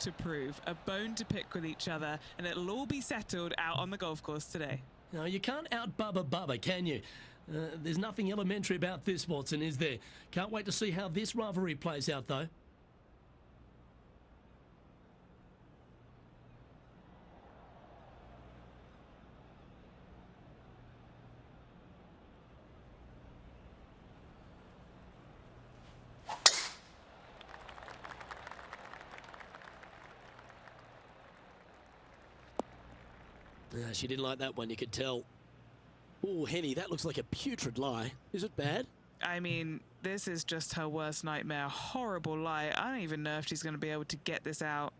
to prove, a bone to pick with each other, and it'll all be settled out on the golf course today. No, you can't out-Bubba, can you? There's nothing elementary about this, Watson, is there? Can't wait to see how this rivalry plays out, though. She didn't like that one, you could tell. Oh, Henny, that looks like a putrid lie. Is it bad? I mean, this is just her worst nightmare. Horrible lie. I don't even know if she's going to be able to get this out.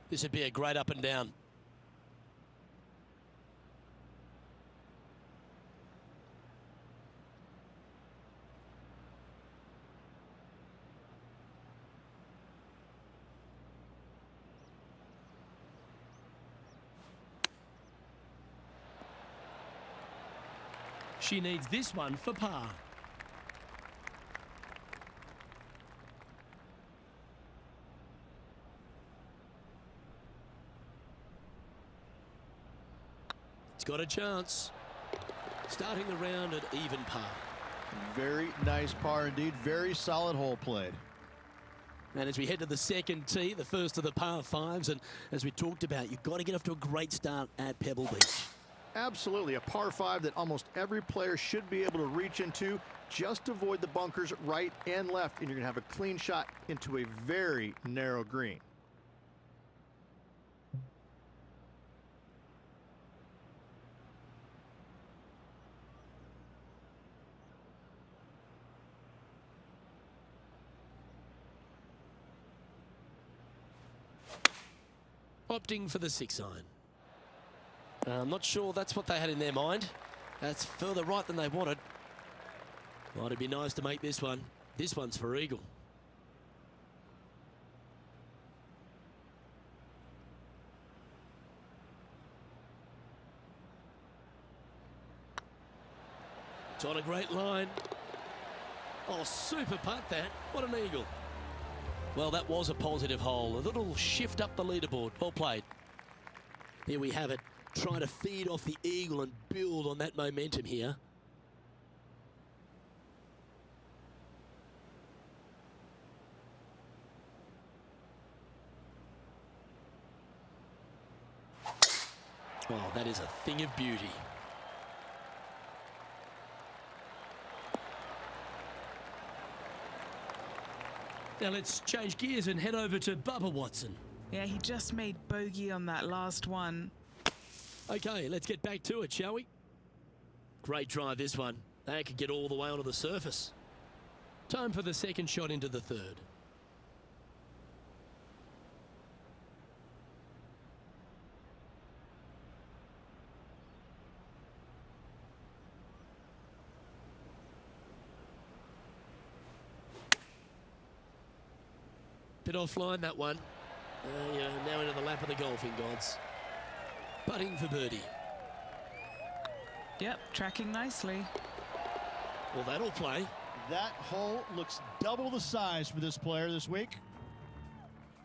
This would be a great up and down. She needs this one for par. It's got a chance. Starting the round at even par. Very nice par indeed. Very solid hole played. And as we head to the second tee, the first of the par fives, and as we talked about, you've got to get off to a great start at Pebble Beach. Absolutely, a par 5 that almost every player should be able to reach into. Just avoid the bunkers right and left, and you're going to have a clean shot into a very narrow green. Opting for the 6-iron. I'm not sure that's what they had in their mind. That's further right than they wanted. Might it be nice to make this one. This one's for eagle. It's on a great line. Oh, super putt that. What an eagle. Well, that was a positive hole. A little shift up the leaderboard. Well played. Here we have it. Trying to feed off the eagle and build on that momentum here. Oh, that is a thing of beauty. Now let's change gears and head over to Bubba Watson. Yeah, he just made bogey on that last one. Okay, let's get back to it, shall we? Great drive, this one. They could get all the way onto the surface. Time for the second shot into the third. Bit offline, that one. Yeah, now into the lap of the golfing gods. Putting for birdie. Yep, tracking nicely. Well, that'll play. That hole looks double the size for this player this week.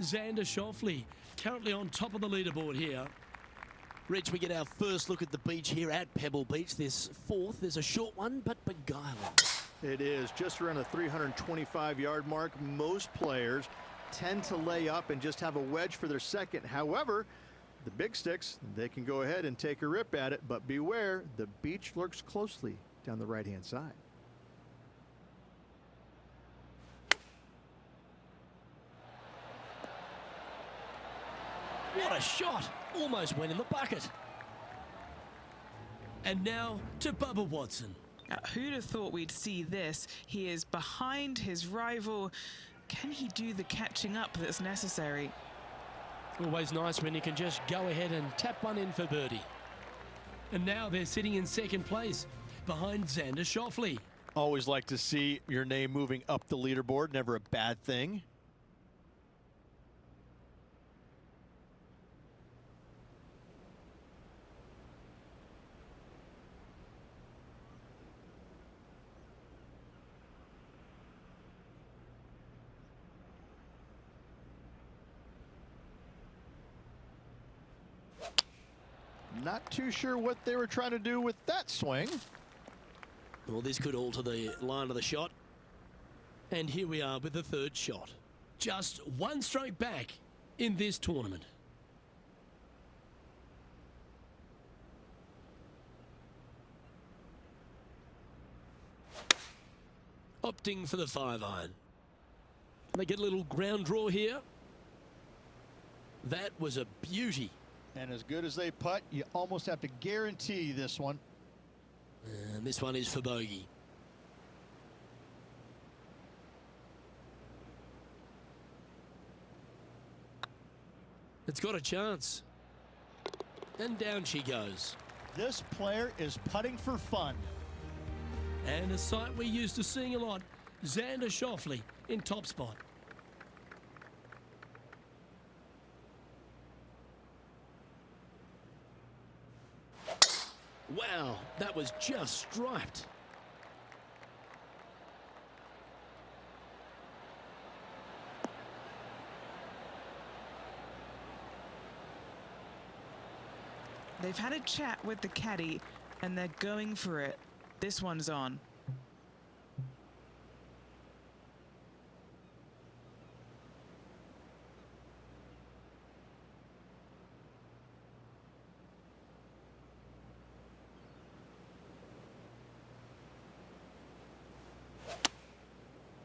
Xander Schauffele currently on top of the leaderboard here. Rich, we get our first look at the beach here at Pebble Beach. This fourth is a short one, but beguiling. It is just around the 325-yard mark. Most players tend to lay up and just have a wedge for their second. However, the big sticks, they can go ahead and take a rip at it, but beware, the beach lurks closely down the right-hand side. What a shot! Almost went in the bucket. And now to Bubba Watson. Who'd have thought we'd see this? He is behind his rival. Can he do the catching up that's necessary? Always nice when you can just go ahead and tap one in for birdie. And now they're sitting in second place behind Xander Schauffele. Always like to see your name moving up the leaderboard. Never a bad thing. Not too sure what they were trying to do with that swing. Well, this could alter the line of the shot. And here we are with the third shot. Just one stroke back in this tournament. Opting for the 5-iron. They get a little ground draw here. That was a beauty. And as good as they putt, you almost have to guarantee this one. And this one is for bogey. It's got a chance. And down she goes. This player is putting for fun. And a sight we're used to seeing a lot, Xander Schauffele in top spot. Wow, that was just striped. They've had a chat with the caddy and they're going for it. This one's on.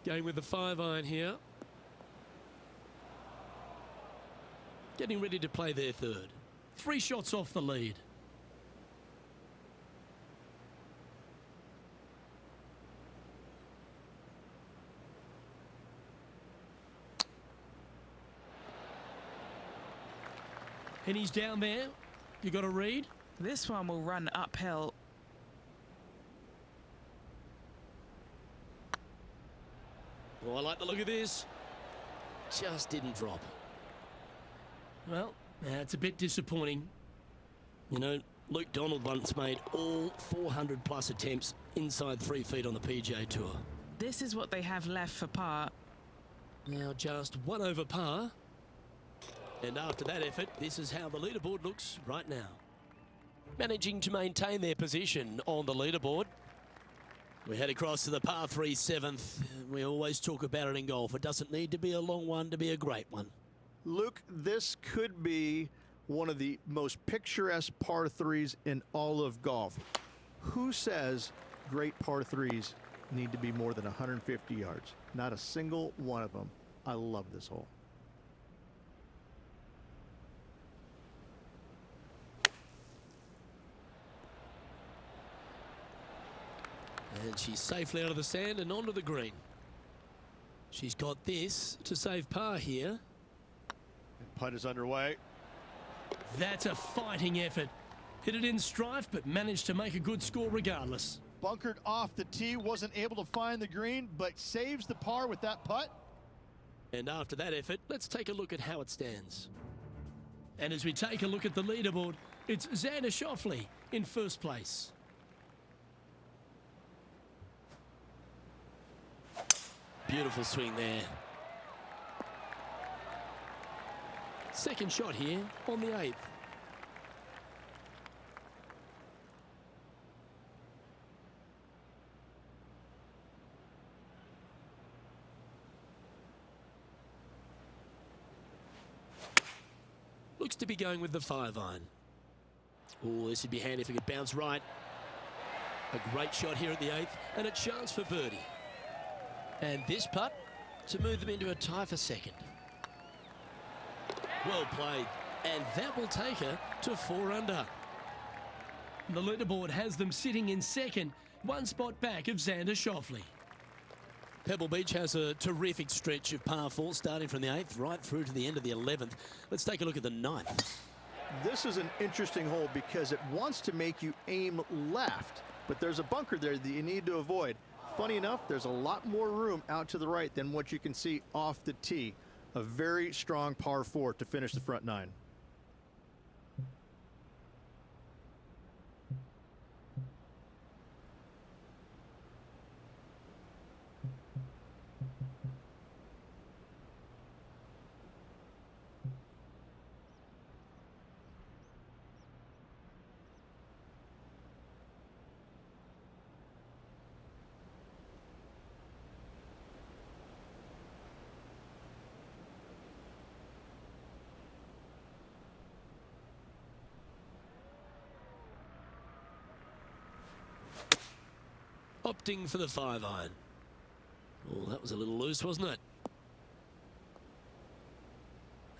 Going with the 5-iron here. Getting ready to play their third. 3 shots off the lead. And he's down there. You got a read? This one will run uphill. Oh, I like the look of this. Just didn't drop. Well, that's a bit disappointing. You know, Luke Donald once made all 400 plus attempts inside 3 feet on the PGA Tour. This is what they have left for par. Now just 1 over par. And after that effort, this is how the leaderboard looks right now. Managing to maintain their position on the leaderboard. We head across to the par 3 7th. We always talk about it in golf. It doesn't need to be a long one to be a great one. Luke, this could be one of the most picturesque par 3s in all of golf. Who says great par 3s need to be more than 150 yards? Not a single one of them. I love this hole. And she's safely out of the sand and onto the green. She's got this to save par here. Putt is underway. That's a fighting effort. Hit it in strife, but managed to make a good score regardless. Bunkered off the tee, wasn't able to find the green, but saves the par with that putt. And after that effort, let's take a look at how it stands. And as we take a look at the leaderboard, it's Xander Schauffele in first place. Beautiful swing there. Second shot here on the 8th. Looks to be going with the 5-iron. Oh, this would be handy if it could bounce right. A great shot here at the 8th, and a chance for birdie. And this putt to move them into a tie for second. Well played, and that will take her to 4 under. The leaderboard has them sitting in second, 1 spot back of Xander Schauffele. Pebble Beach has a terrific stretch of par 4, starting from the 8th right through to the end of the 11th. Let's take a look at the 9th. This is an interesting hole because it wants to make you aim left, but there's a bunker there that you need to avoid. Funny enough, there's a lot more room out to the right than what you can see off the tee. A very strong par 4 to finish the front 9. opting for the 5-iron. Oh, that was a little loose, wasn't it?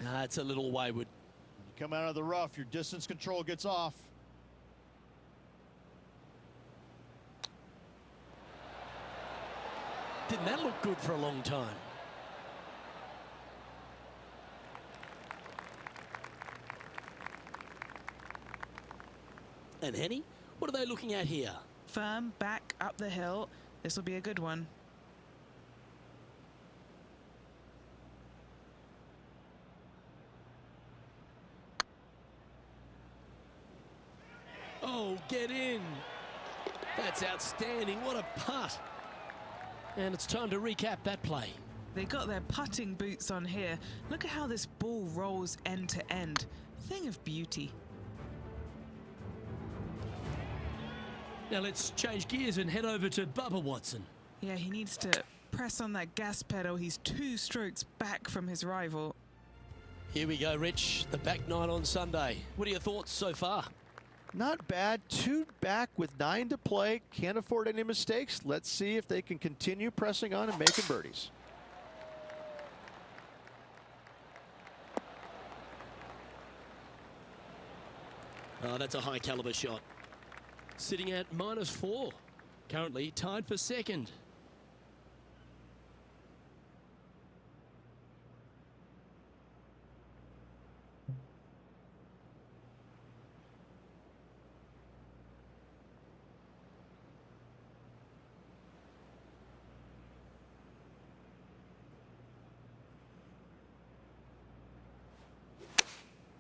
It's a little wayward. You come out of the rough, your distance control gets off. Didn't that look good for a long time? And Henny, what are they looking at here? Firm back up the hill. This will be a good one. Oh, get in. That's outstanding. What a putt. And it's time to recap that play. They got their putting boots on here. Look at how this ball rolls end to end. Thing of beauty. Now let's change gears and head over to Bubba Watson. Yeah, he needs to press on that gas pedal. He's 2 strokes back from his rival. Here we go, Rich. The back 9 on Sunday. What are your thoughts so far? Not bad. 2 back with 9 to play. Can't afford any mistakes. Let's see if they can continue pressing on and making birdies. Oh, that's a high caliber shot. Sitting at -4. Currently tied for second.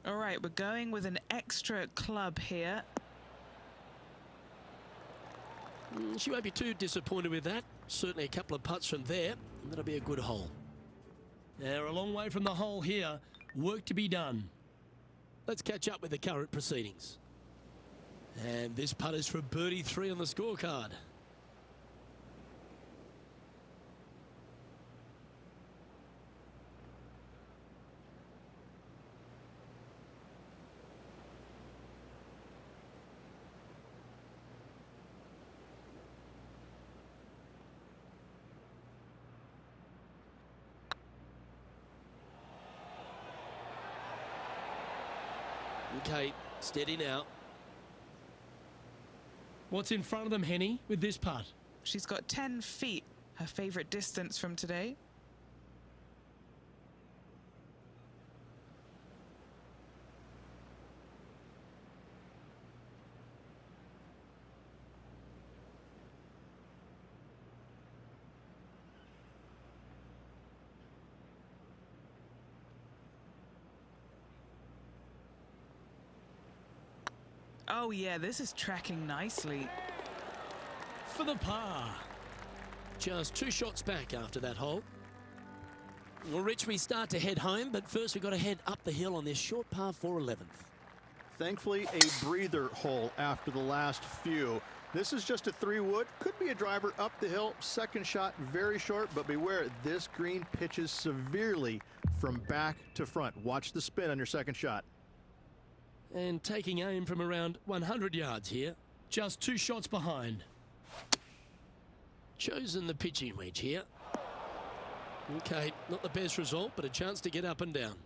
All right, we're going with an extra club here. She won't be too disappointed with that. Certainly a couple of putts from there, and that'll be a good hole. They're a long way from the hole here. Work to be done. Let's catch up with the current proceedings. And this putt is for birdie 3 on the scorecard. Okay, steady now. What's in front of them, Henny, with this putt? She's got 10 feet, her favorite distance from today. Oh yeah, this is tracking nicely. For the par. Just 2 shots back after that hole. Well, Rich, we start to head home, but first we've got to head up the hill on this short par 4 11th. Thankfully, a breather hole after the last few. This is just a 3-wood. Could be a driver up the hill. Second shot, very short, but beware, this green pitches severely from back to front. Watch the spin on your second shot. And taking aim from around 100 yards here. Just 2 shots behind. Chosen the pitching wedge here. Okay, not the best result, but a chance to get up and down.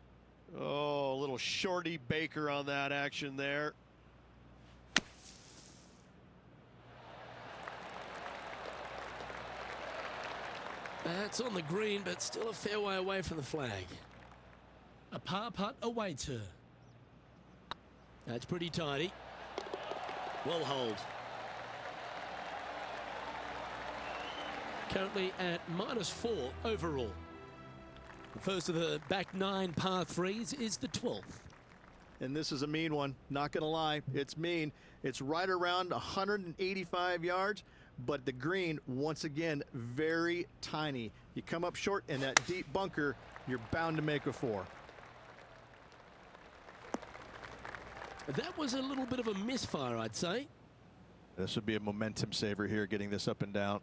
Oh, a little shorty Baker on that action there. That's on the green, but still a fair way away from the flag. A par putt awaits her. That's pretty tidy. Well hold. Currently at -4 overall. The first of the back 9 par 3s is the 12th. And this is a mean one, not gonna lie, it's mean. It's right around 185 yards, but the green, once again, very tiny. You come up short in that deep bunker, you're bound to make a 4. That was a little bit of a misfire, I'd say. This would be a momentum saver here, getting this up and down.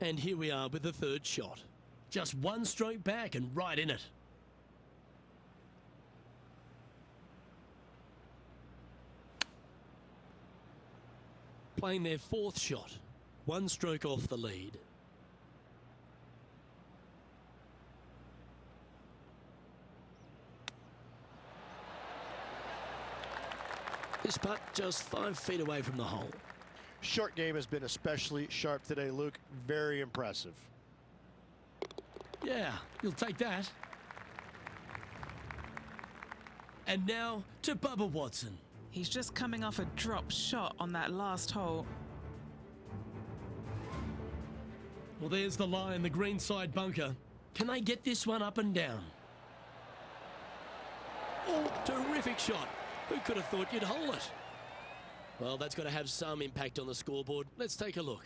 And here we are with the third shot. Just one stroke back and right in it. Playing their fourth shot. One stroke off the lead. This putt just 5 feet away from the hole. Short game has been especially sharp today, Luke. Very impressive. Yeah, you'll take that. And now to Bubba Watson. He's just coming off a drop shot on that last hole. Well, there's the line, the greenside bunker. Can they get this one up and down? Oh, terrific shot. Who could have thought you'd hole it? Well, that's got to have some impact on the scoreboard. Let's take a look.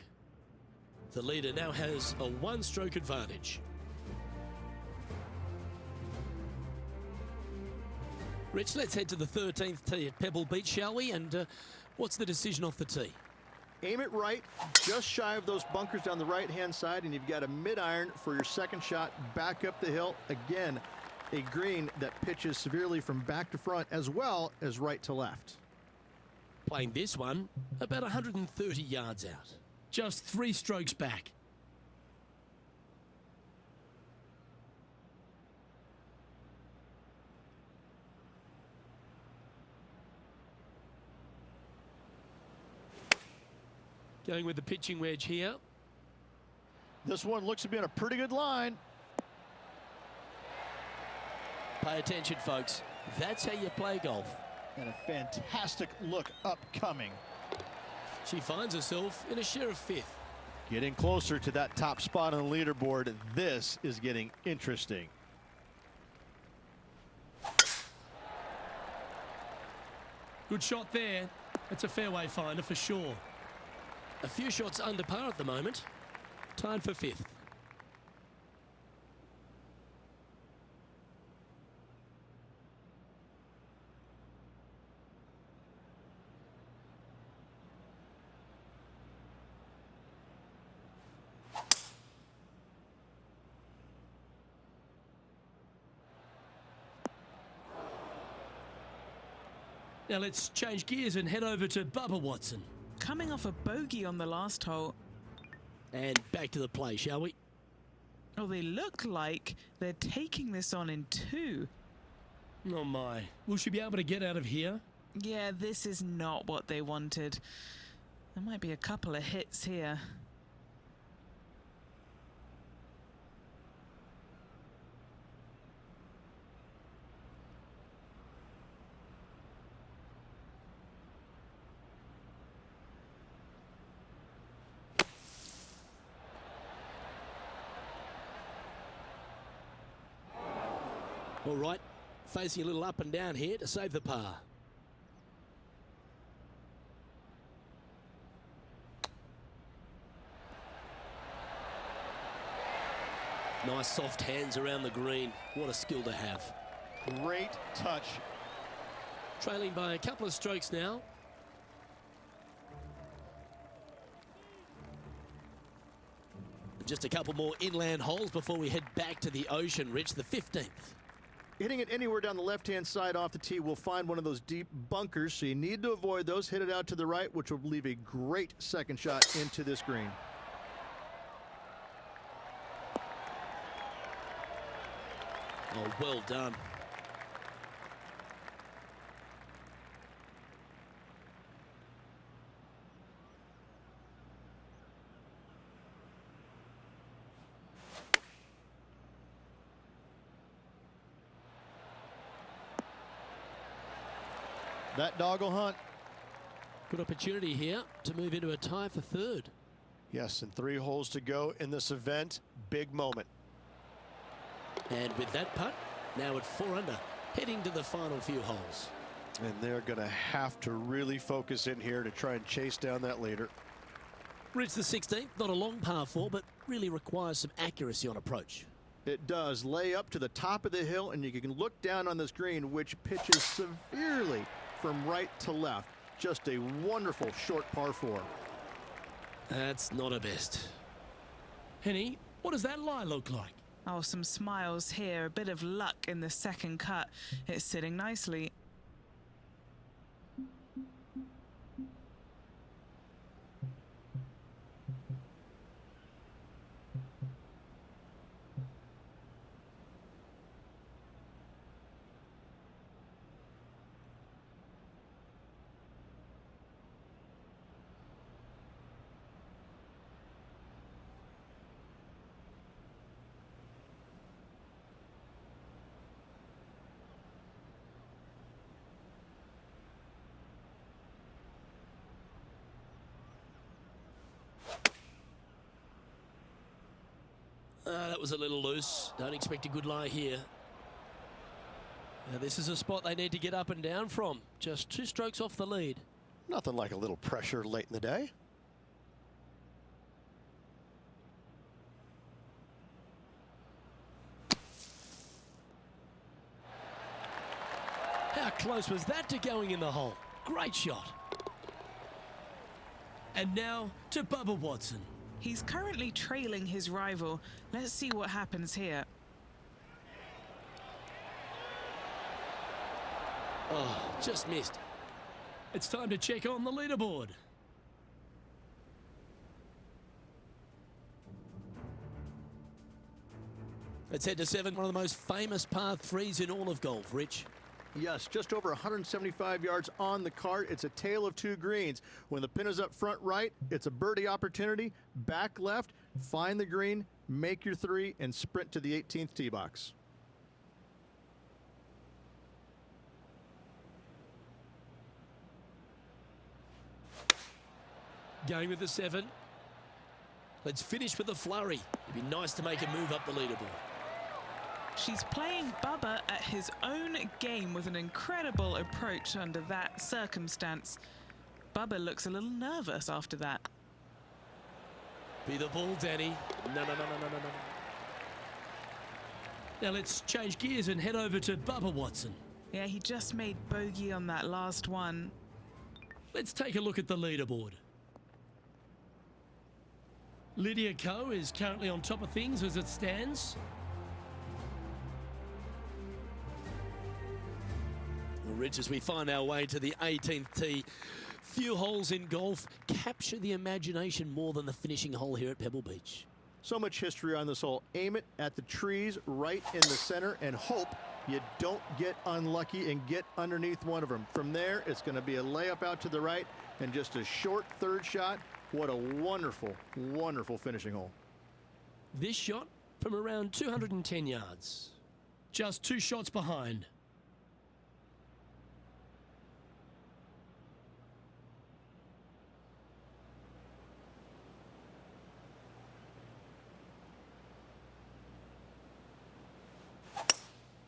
The leader now has a one-stroke advantage. Rich, let's head to the 13th tee at Pebble Beach, shall we? And what's the decision off the tee? Aim it right, just shy of those bunkers down the right-hand side, and you've got a mid-iron for your second shot back up the hill. Again, a green that pitches severely from back to front as well as right to left. Playing this one about 130 yards out. Just 3 strokes back. Going with the pitching wedge here. This one looks to be on a pretty good line. Pay attention, folks. That's how you play golf. And a fantastic look upcoming. She finds herself in a share of 5th. Getting closer to that top spot on the leaderboard. This is getting interesting. Good shot there. It's a fairway finder for sure. A few shots under par at the moment. Tied for 5th. Now let's change gears and head over to Bubba Watson. Coming off a bogey on the last hole. And back to the play, shall we? Oh, they look like they're taking this on in 2. Oh my. Will she be able to get out of here? Yeah, this is not what they wanted. There might be a couple of hits here. All right, facing a little up and down here to save the par. Nice soft hands around the green. What a skill to have. Great touch. Trailing by a couple of strokes now. Just a couple more inland holes before we head back to the ocean, Rich, the 15th. Hitting it anywhere down the left-hand side off the tee will find one of those deep bunkers, so you need to avoid those. Hit it out to the right, which will leave a great second shot into this green. Oh, well done. That dog will hunt. Good opportunity here to move into a tie for 3rd. Yes, and 3 holes to go in this event. Big moment. And with that putt, now at 4 under, heading to the final few holes. And they're going to have to really focus in here to try and chase down that leader. Reach the 16th, not a long par 4, but really requires some accuracy on approach. It does. Lay up to the top of the hill, and you can look down on this green, which pitches severely from right to left. Just a wonderful short par 4. That's not a best. Henny, what does that lie look like? Oh, some smiles here, a bit of luck in the second cut. It's sitting nicely. That was a little loose. Don't expect a good lie here. Now this is a spot they need to get up and down from. Just 2 strokes off the lead. Nothing like a little pressure late in the day. How close was that to going in the hole? Great shot. And now to Bubba Watson. He's currently trailing his rival. Let's see what happens here. Oh, just missed. It's time to check on the leaderboard. Let's head to 7, one of the most famous par 3s in all of golf, Rich. Yes, just over 175 yards on the cart. It's a tale of 2 greens. When the pin is up front right, it's a birdie opportunity. Back left, find the green, make your 3, and sprint to the 18th tee box. Going with the 7. Let's finish with a flurry. It'd be nice to make a move up the leaderboard. She's playing Bubba at his own game with an incredible approach under that circumstance. Bubba looks a little nervous after that. Be the ball, Danny. No. Now let's change gears and head over to Bubba Watson. Yeah, he just made bogey on that last one. Let's take a look at the leaderboard. Lidia Ko is currently on top of things as it stands. Well, Rich, as we find our way to the 18th tee, few holes in golf capture the imagination more than the finishing hole here at Pebble Beach. So much history on this hole. Aim it at the trees right in the center and hope you don't get unlucky and get underneath one of them. From there, it's going to be a layup out to the right and just a short 3rd shot. What a wonderful, wonderful finishing hole. This shot from around 210 yards. Just 2 shots behind.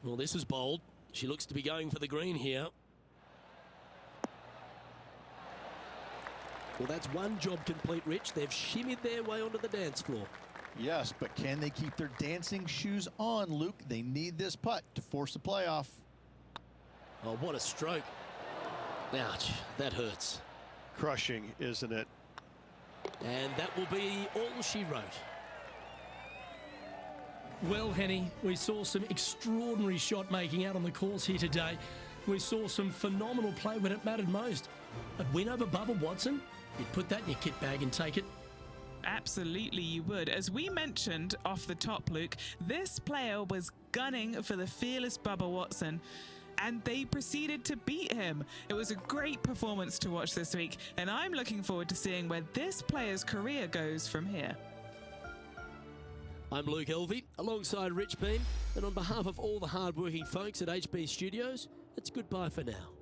Well, this is bold. She looks to be going for the green here. Well, that's one job complete, Rich. They've shimmied their way onto the dance floor. Yes, but can they keep their dancing shoes on, Luke? They need this putt to force a playoff. Oh, what a stroke. Ouch, that hurts. Crushing, isn't it? And that will be all she wrote. Well, Henny, we saw some extraordinary shot making out on the course here today. We saw some phenomenal play when it mattered most. A win over Bubba Watson? You'd put that in your kit bag and take it. Absolutely you would. As we mentioned off the top, Luke, this player was gunning for the fearless Bubba Watson, and they proceeded to beat him. It was a great performance to watch this week, and I'm looking forward to seeing where this player's career goes from here. I'm Luke Elvey, alongside Rich Beam, and on behalf of all the hard-working folks at HB Studios, it's goodbye for now.